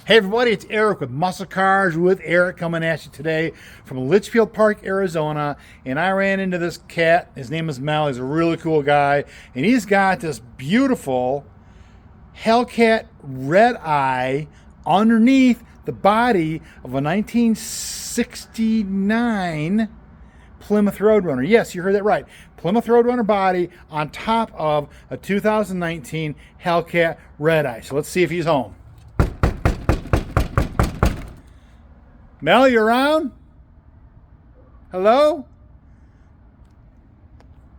Hey everybody, it's Eric with Muscle Cars with Eric coming at you today from Litchfield Park, Arizona. And I ran into this cat. His name is Mel. He's a really cool guy. And he's got this beautiful Hellcat Redeye underneath the body of a 1969 Plymouth Roadrunner. Yes, you heard that right. Plymouth Roadrunner body on top of a 2019 Hellcat Redeye. So let's see if he's home. Mel, you around? Hello?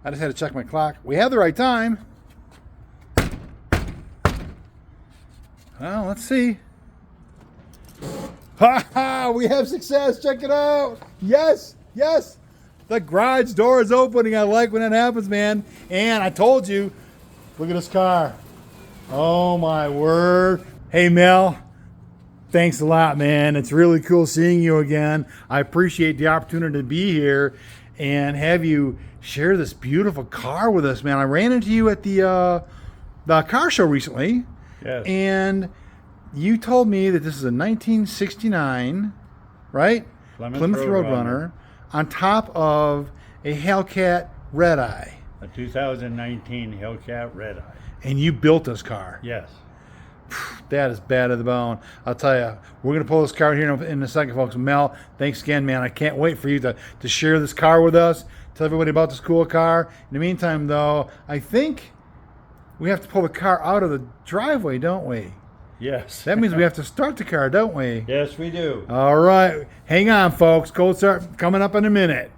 I just had to check my clock. We have the right time. Well, let's see. Ha ha! We have success. Check it out. Yes, yes. The garage door is opening. I like when that happens, man. And I told you, look at this car. Oh my word. Hey, Mel. Thanks a lot, man. It's really cool seeing you again. I appreciate the opportunity to be here and have you share this beautiful car with us, man. I ran into you at the car show recently. Yes. And you told me that this is a 1969, right? Plymouth Roadrunner on top of a Hellcat Redeye. A 2019 Hellcat Redeye. And you built this car. Yes. That is bad to the bone. I'll tell you, we're going to pull this car here in a second, folks. Mel, thanks again, man. I can't wait for you to share this car with us. Tell everybody about this cool car. In the meantime, though, I think we have to pull the car out of the driveway, don't we? Yes. That means we have to start the car, don't we? Yes, we do. All right. Hang on, folks. Cold start coming up in a minute.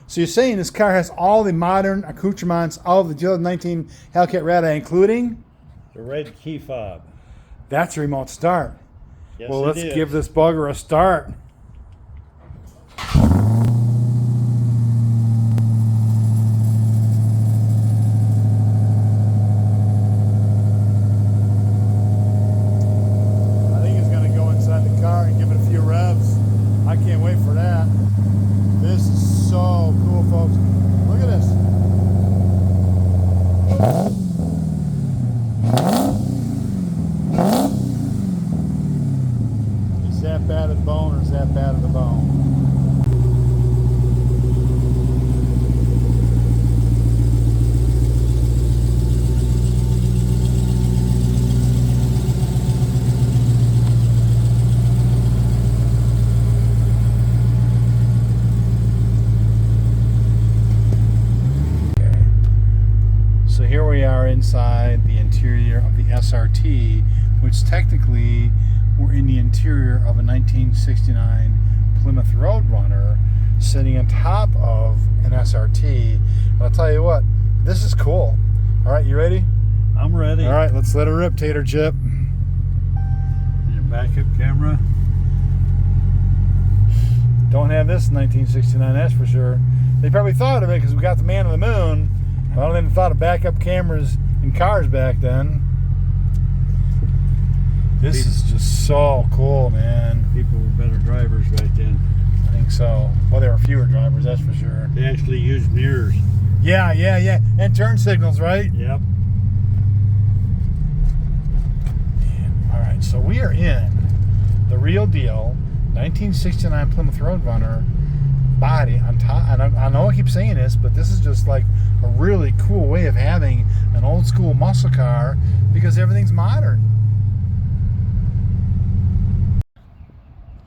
So you're saying this car has all the modern accoutrements of the 2019 Hellcat Redeye, including? The red key fob. That's a remote start. Yes, well, let's it is. give this bugger a start. I think he's going to go inside the car and give it a few revs. I can't wait for that. This is so cool, folks. Look at this. Is that bad of the bone or is that bad of the bone? So here we are inside the interior of the SRT, which technically we're in the interior of a 1969 Plymouth Roadrunner sitting on top of an SRT. And I'll tell you what, this is cool. All right, you ready? I'm ready. All right, let's let her rip, Tater Chip. Your backup camera. Don't have this in 1969, that's for sure. They probably thought of it because we got the man on the moon. But I don't even thought of backup cameras in cars back then. This is just so cool, man. People were better drivers back then. I think so. Well, there were fewer drivers, that's for sure. They actually used mirrors. Yeah. And turn signals, right? Yep. All right, so we are in the real deal 1969 Plymouth Roadrunner body on top. And I know I keep saying this, but this is just like a really cool way of having an old school muscle car because everything's modern.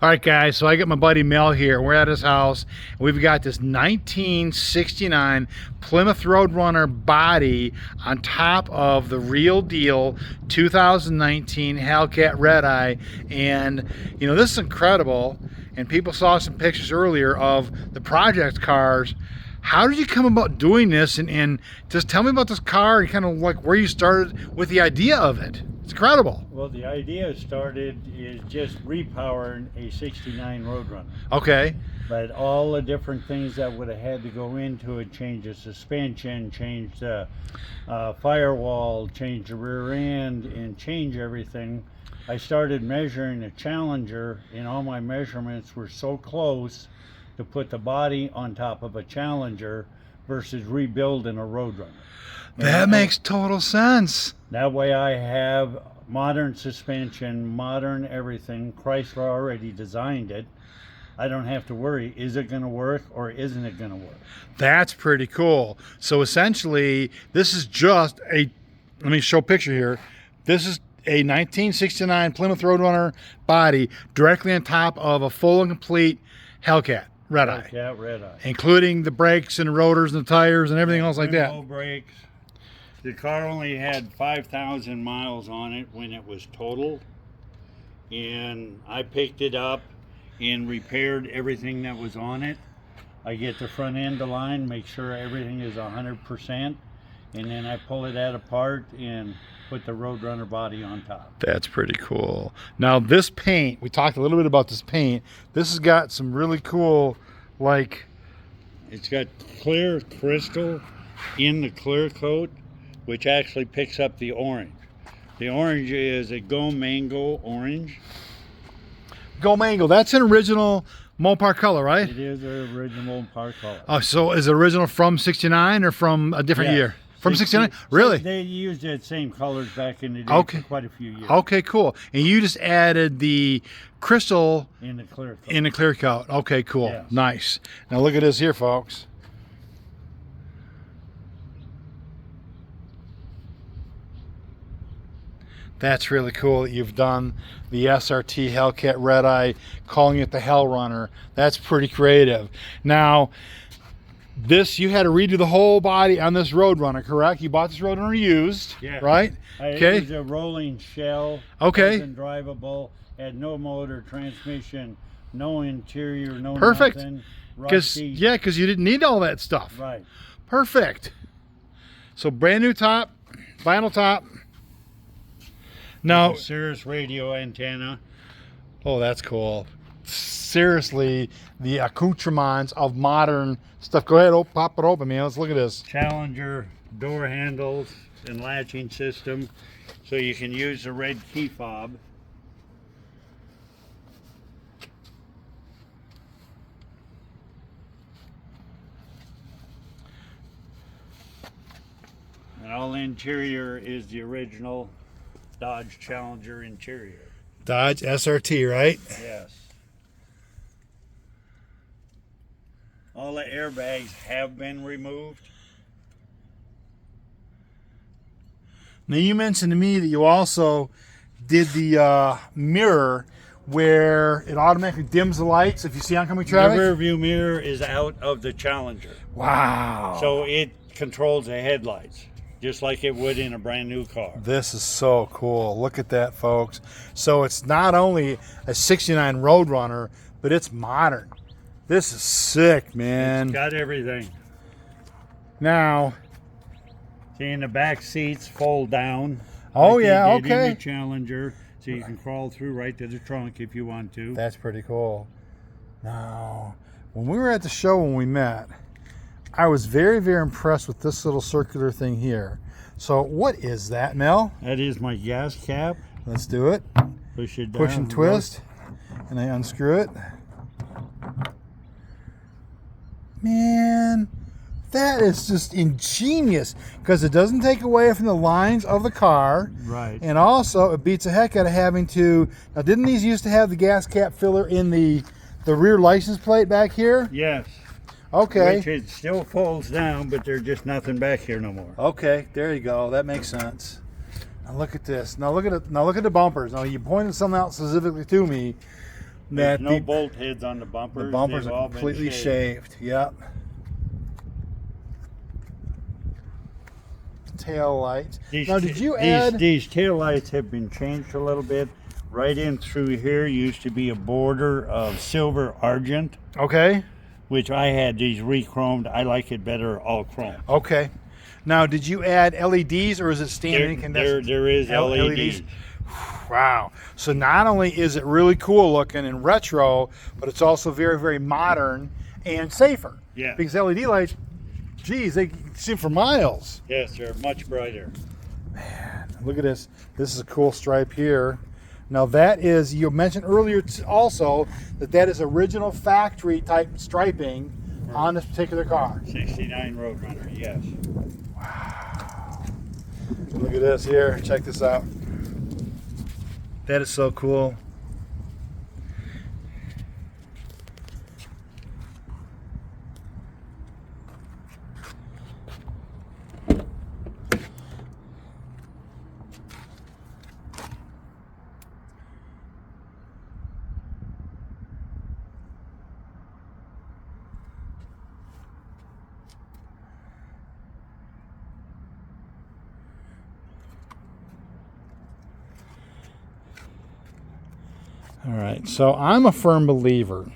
All right, guys, so I got my buddy Mel here. We're at his house. We've got this 1969 Plymouth Roadrunner body on top of the real deal 2019 Hellcat Redeye. And, you know, this is incredible. And people saw some pictures earlier of the project cars. How did you come about doing this? And just tell me about this car and kind of like where you started with the idea of it. It's incredible. Well, the idea started is just repowering a 69 Roadrunner. Okay. But all the different things that would have had to go into it, change the suspension, change the firewall, change the rear end, and change everything. I started measuring a Challenger, and all my measurements were so close to put the body on top of a Challenger versus rebuilding a Roadrunner. That makes total sense. That way I have modern suspension, modern everything. Chrysler already designed it. I don't have to worry, is it going to work or isn't it going to work? That's pretty cool. So essentially, this is just a, let me show a picture here. This is a 1969 Plymouth Roadrunner body directly on top of a full and complete Hellcat Redeye. Hellcat Redeye. Including the brakes and the rotors and the tires and everything else like that. No brakes. The car only had 5,000 miles on it when it was total. And I picked it up and repaired everything that was on it. I get the front end aligned, make sure everything is 100%, and then I pull it apart and put the Roadrunner body on top. That's pretty cool. Now this paint, we talked a little bit about this paint. This has got some really cool, like... It's got clear crystal in the clear coat, which actually picks up the orange. The orange is a Go Mango orange. Go Mango, that's an original Mopar color, right? It is an original Mopar color. Oh, so is it original from 69 or from a different year? From 69? Really? They used that same colors back in the day for quite a few years. Okay, cool. And you just added the crystal in the clear coat. In the clear coat. Okay, cool. Yes. Nice. Now look at this here, folks. That's really cool that you've done the SRT Hellcat Redeye, calling it the Hellrunner. That's pretty creative. Now, this, you had to redo the whole body on this Roadrunner, correct? You bought this Roadrunner used, right? Okay. It was a rolling shell. Okay. Wasn't drivable. Had no motor, transmission, no interior, no Perfect. nothing. Because yeah, because you didn't need all that stuff. Right. Perfect. So brand new top, vinyl top. Now, Cirrus radio antenna. Oh, that's cool. Seriously, the accoutrements of modern stuff. Go ahead, pop it open, man. Let's look at this. Challenger door handles and latching system, so you can use the red key fob. And all interior is the original Dodge Challenger interior. Dodge SRT, right? Yes. All the airbags have been removed. Now you mentioned to me that you also did the mirror where it automatically dims the lights if you see oncoming traffic. The rear view mirror is out of the Challenger. Wow. So it controls the headlights, just like it would in a brand new car. This is so cool. Look at that, folks. So it's not only a 69 Roadrunner, but it's modern. This is sick, man. It's got everything. Now, see, in the back seats fold down. Oh, like yeah, you did okay. in the Challenger, so you can crawl through right to the trunk if you want to. That's pretty cool. Now, when we were at the show when we met, I was very, very impressed with this little circular thing here. So what is that, Mel? That is my gas cap. Let's do it. Push it down. Push and twist. And I unscrew it. Man, that is just ingenious because it doesn't take away from the lines of the car. Right. And also, it beats the heck out of having to... Now, didn't these used to have the gas cap filler in the rear license plate back here? Yes. Okay. Which it still folds down, but there's just nothing back here no more. Okay, there you go. That makes sense. Now look at this. Now look at it. Now look at the bumpers. Now you pointed something out specifically to me. There's no bolt heads on the bumpers. The bumpers They've are all been completely shaved. Yep. Tail lights. Now, did you add... These tail lights have been changed a little bit. Right in through here used to be a border of silver argent. Okay. Which I had these re-chromed. I like it better all chrome. Okay. Now, did you add LEDs or is it standing incandescent? There is LEDs. Wow. So not only is it really cool looking and retro, but it's also very, very modern and safer. Yeah. Because LED lights, geez, they see for miles. Yes, they're much brighter. Man, look at this. This is a cool stripe here. Now that is, you mentioned earlier also that that is original factory type striping on this particular car. 69 Roadrunner, yes. Wow. Look at this here. Check this out. That is so cool. All right, so I'm a firm believer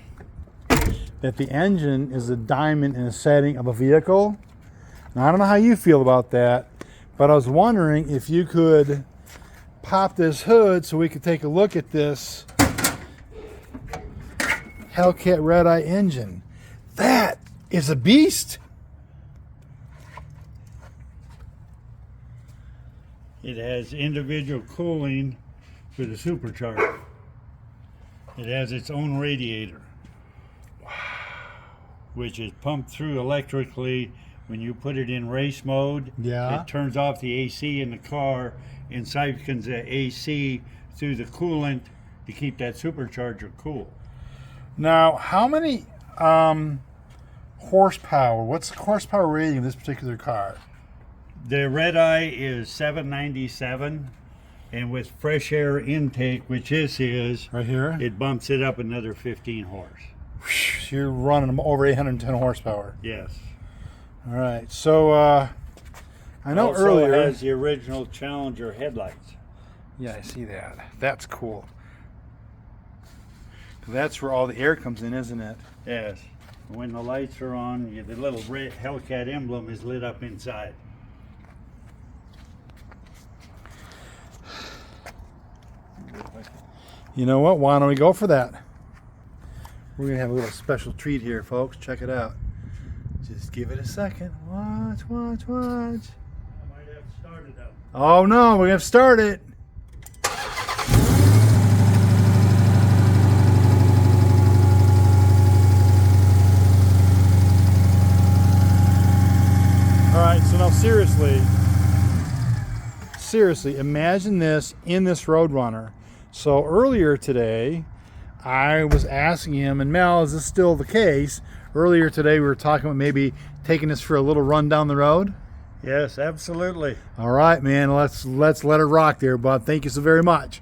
that the engine is a diamond in the setting of a vehicle. Now, I don't know how you feel about that, but I was wondering if you could pop this hood so we could take a look at this Hellcat Redeye engine. That is a beast. It has individual cooling for the supercharger. It has its own radiator, which is pumped through electrically. When you put it in race mode, it turns off the AC in the car and siphons the AC through the coolant to keep that supercharger cool. Now, how many horsepower, what's the horsepower rating of this particular car? The Redeye is 797. And with fresh air intake, which this is, right here, it bumps it up another 15 horse. So you're running them over 810 horsepower. Yes. All right. So I know also earlier it has the original Challenger headlights. Yeah, I see that. That's cool. That's where all the air comes in, isn't it? Yes. When the lights are on, the little red Hellcat emblem is lit up inside. You know what? Why don't we go for that? We're going to have a little special treat here, folks. Check it out. Just give it a second. Watch, watch, watch. I might have to start it up. Oh, no. We're going to have to start it. All right. So now, seriously, imagine this in this Roadrunner. So earlier today, I was asking him, and Mel, is this still the case? Earlier today, we were talking about maybe taking this for a little run down the road. Yes, absolutely. All right, man. Let's let it rock there, bud. Thank you so very much.